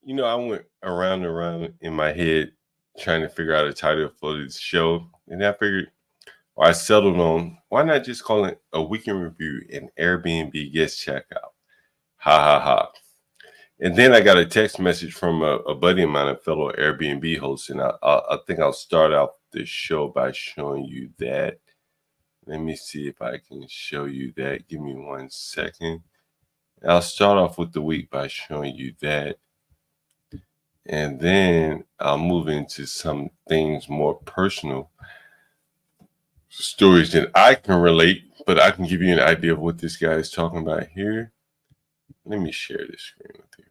I went around and around in my head trying to figure out a title for this show. And I figured, or I settled on, why not just call it a weekend review and Airbnb guest checkout? Ha ha ha. And then I got a text message from a buddy of mine, a fellow Airbnb host. And I think I'll start out the show by showing you that. Let me see if I can show you that. Give me 1 second. I'll start off with the week by showing you that. And then I'll move into some things more personal, stories that I can relate, but I can give you an idea of what this guy is talking about here. Let me share this screen with you.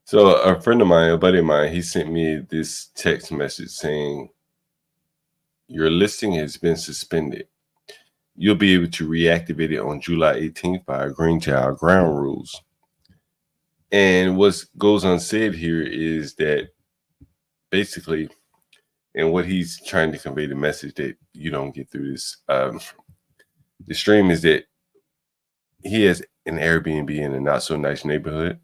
So a friend of mine, a buddy of mine, he sent me this text message saying, your listing has been suspended. You'll be able to reactivate it on July 18th by agreeing to our ground rules. And what goes unsaid here is that basically, and what he's trying to convey the message that you don't get through this the stream is that he has an Airbnb in a not so nice neighborhood.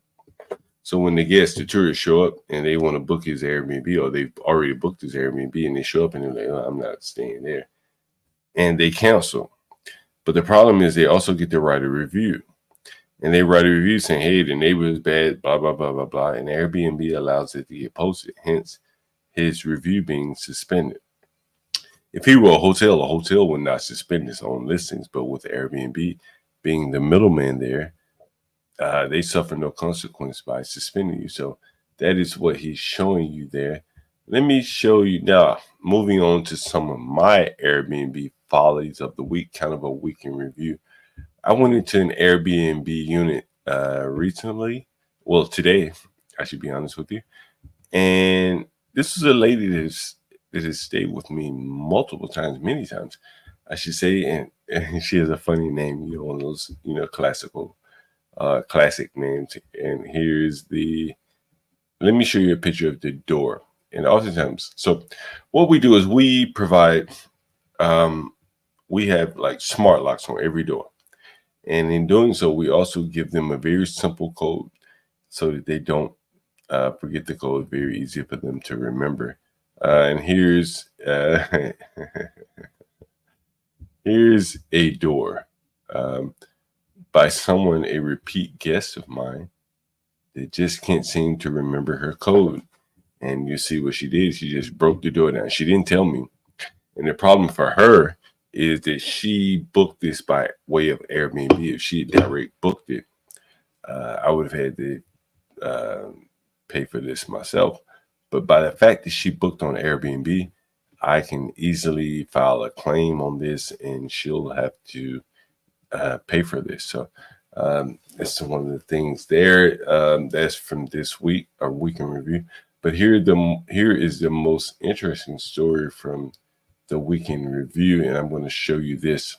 So when the guests, the tourists show up and they want to book his Airbnb, or they've already booked his Airbnb and they show up and they're like, oh, I'm not staying there. And they cancel. But the problem is they also get to write a review. And they write a review saying, hey, the neighborhood is bad, blah, blah, blah, blah, blah. And Airbnb allows it to get posted, hence his review being suspended. If he were a hotel would not suspend its own listings. But with Airbnb being the middleman there, they suffer no consequence by suspending you. So that is what he's showing you there. Let me show you now, moving on to some of my Airbnb follies of the week, kind of a week in review. I went into an Airbnb unit recently. Well, today, I should be honest with you. And this is a lady that has stayed with me multiple times, many times, I should say. And she has a funny name, one of those, classic names. And here's let me show you a picture of the door. And oftentimes, so what we do is we provide, we have like smart locks on every door. And in doing so, we also give them a very simple code so that they don't forget the code. Very easy for them to remember. And here's here's a door by someone, a repeat guest of mine, that just can't seem to remember her code. And you see what she did. She just broke the door down. She didn't tell me. And the problem for her is that she booked this by way of Airbnb. If she had direct booked it, I would have had to pay for this myself. But by the fact that she booked on Airbnb, I can easily file a claim on this, and she'll have to pay for this. So it's one of the things there. That's from this week, our week in review. But here is the most interesting story from the weekend review, and I'm going to show you this.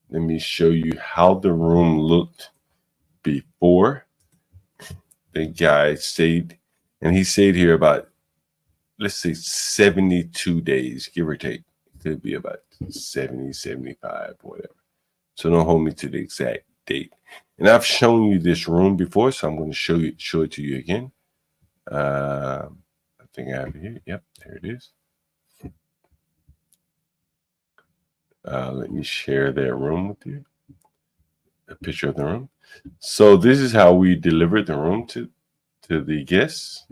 Let me show you how the room looked before the guy stayed, and he stayed here about, let's say, 72 days, give or take. It could be about 70, 75, whatever. So don't hold me to the exact date. And I've shown you this room before, so I'm going to show it to you again. I think I have it here. Yep, there it is. Let me share that room with you. A picture of the room. So this is how we delivered the room to the guests.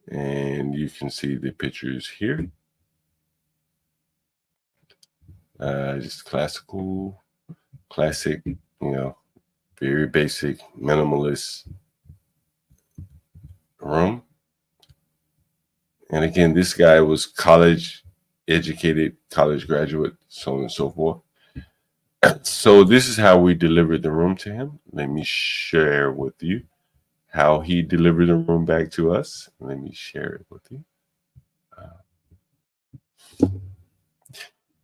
And you can see the pictures here. Just classic, very basic, minimalist room. And again, this guy was college educated, college graduate, so on and so forth. So this is how we delivered the room to him. Let me share with you how he delivered the room back to us. Let me share it with you.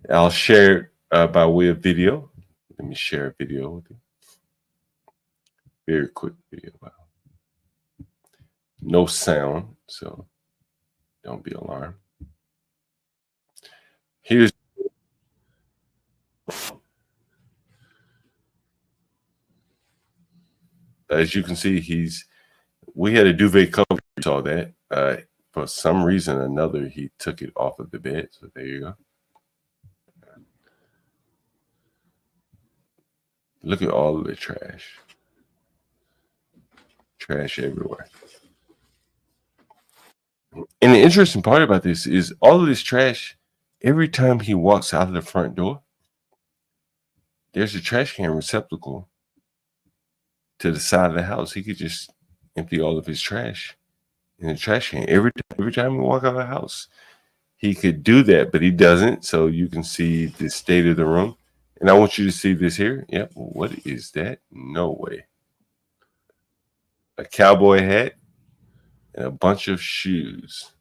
I'll share it by way of video. Let me share a video with you. Very quick video. Wow. No sound, so Don't be alarmed. Here's, as you can see, we had a duvet cover. You saw that. For some reason or another, he took it off of the bed. So there you go. Look at all of the trash. Trash everywhere. And the interesting part about this is all of this trash, every time he walks out of the front door, there's a trash can receptacle to the side of the house. He could just empty all of his trash in the trash can every time we walk out of the house. He could do that, but he doesn't. So you can see the state of the room. And I want you to see this here. Yep. What is that? No way. A cowboy hat and a bunch of shoes.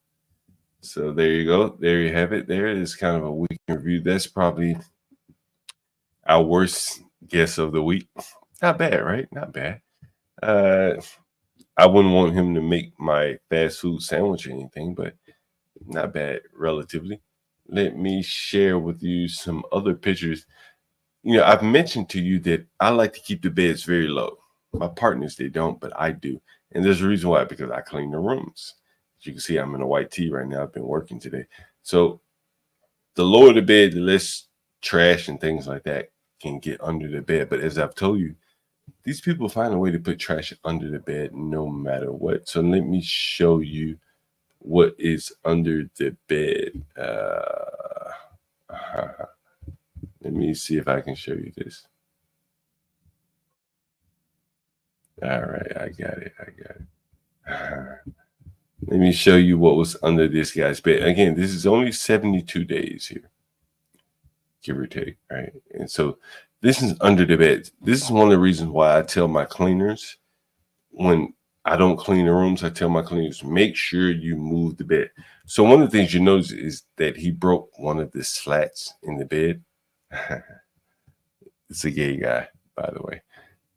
So there you go. There you have it. There is kind of a week in review. That's probably our worst guess of the week. Not bad, right? Not bad. I wouldn't want him to make my fast food sandwich or anything, but not bad relatively. Let me share with you some other pictures. You know, I've mentioned to you that I like to keep the beds very low. My partners, they don't, but I do. And there's a reason why, because I clean the rooms. As you can see, I'm in a white tee right now. I've been working today. So the lower the bed, the less trash and things like that can get under the bed. But as I've told you, these people find a way to put trash under the bed no matter what. So let me show you what is under the bed. Let me see if I can show you this. All right, I got it. Let me show you what was under this guy's bed. Again, this is only 72 days here, give or take, right? And so this is under the bed. This is one of the reasons why I tell my cleaners, when I don't clean the rooms, I tell my cleaners, make sure you move the bed. So one of the things you notice is that he broke one of the slats in the bed. It's a gay guy, by the way.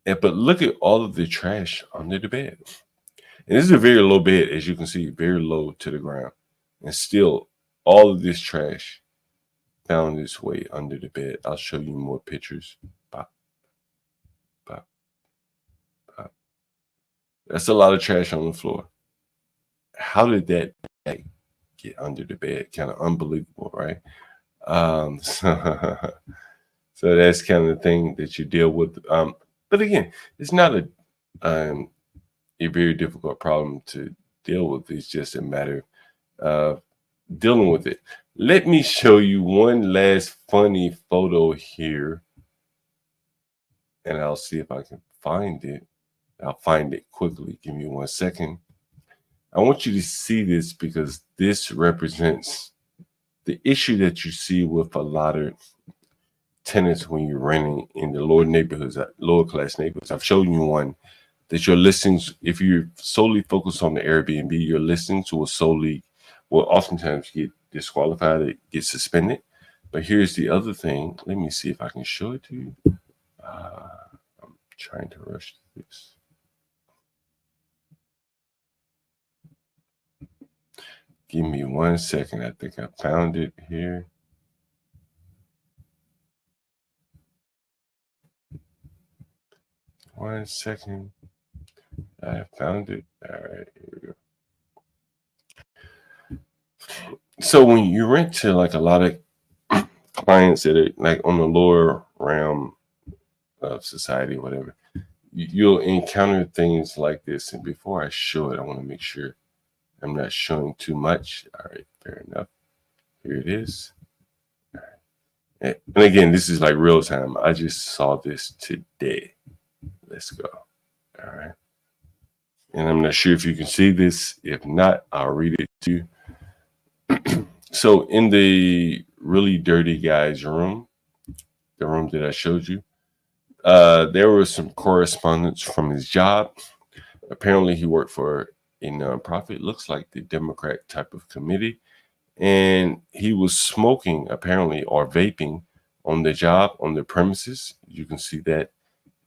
But look at all of the trash under the bed. And this is a very low bed, as you can see, very low to the ground. And still, all of this trash found its way under the bed. I'll show you more pictures. Pop, pop, pop. That's a lot of trash on the floor. How did that get under the bed? Kind of unbelievable, right? So that's kind of the thing that you deal with. But again, it's not a very difficult problem to deal with. It's just a matter of dealing with it. Let me show you one last funny photo here, and I'll see if I can find it. I'll find it quickly. Give me 1 second. I want you to see this because this represents the issue that you see with a lot of tenants when you're renting in the lower neighborhoods, lower class neighborhoods. I've shown you one that your listings, if you're solely focused on the Airbnb, your listings will oftentimes get disqualified, it gets suspended. But here's the other thing. Let me see if I can show it to you. I'm trying to rush this. Give me 1 second. I think I found it here. One second. I found it. All right, here we go. So when you rent to like a lot of clients that are like on the lower realm of society, whatever, you'll encounter things like this. And before I show it, I want to make sure I'm not showing too much. All right, fair enough. Here it is. All right. And again, this is like real time. I just saw this today. Let's go. All right. And I'm not sure if you can see this. If not, I'll read it to you. So in the really dirty guy's room, the room that I showed you, there was some correspondence from his job. Apparently he worked for a nonprofit, looks like the Democrat type of committee. And he was smoking, apparently, or vaping on the job, on the premises. You can see that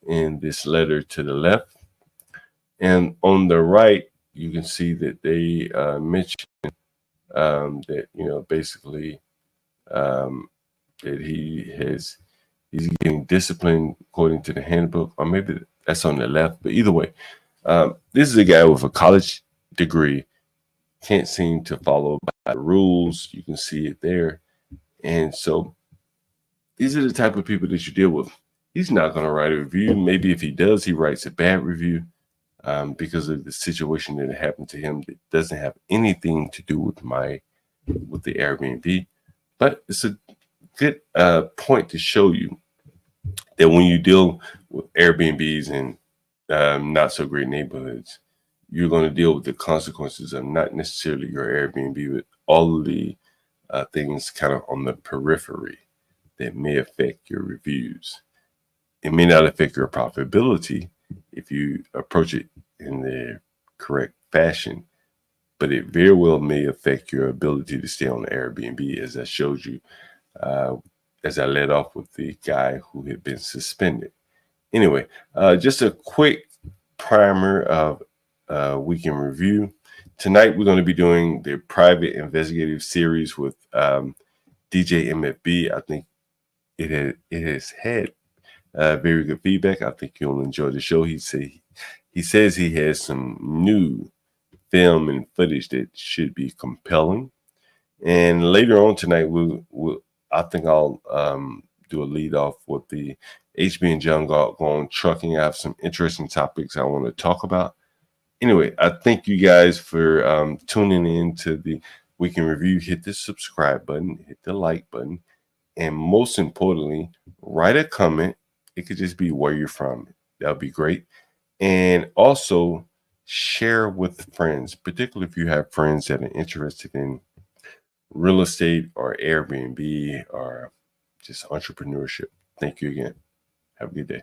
in this letter to the left. And on the right, you can see that they mentioned that basically that he's getting disciplined according to the handbook, or maybe that's on the left. But either way, this is a guy with a college degree, can't seem to follow by the rules. You can see it there. And so these are the type of people that you deal with. He's not going to write a review. Maybe if he does, he writes a bad review because of the situation that happened to him that doesn't have anything to do with the Airbnb. But it's a good point to show you that when you deal with Airbnbs and not so great neighborhoods, you're going to deal with the consequences of not necessarily your Airbnb, but all of the things kind of on the periphery that may affect your reviews. It may not affect your profitability if you approach it in the correct fashion, but it very well may affect your ability to stay on the Airbnb, as I showed you, as I led off with the guy who had been suspended. Anyway, just a quick primer of Weekend Review. Tonight, we're going to be doing the private investigative series with DJ MFB. I think it has had very good feedback. I think you'll enjoy the show. He says he has some new film and footage that should be compelling. And later on tonight, I think I'll do a lead off with the HB and John Galt going trucking. I have some interesting topics I want to talk about. Anyway, I thank you guys for tuning in to the Weekend Review. Hit the subscribe button, hit the like button, and most importantly, write a comment. It could just be where you're from. That would be great. And also share with friends, particularly if you have friends that are interested in real estate or Airbnb or just entrepreneurship. Thank you again. Have a good day.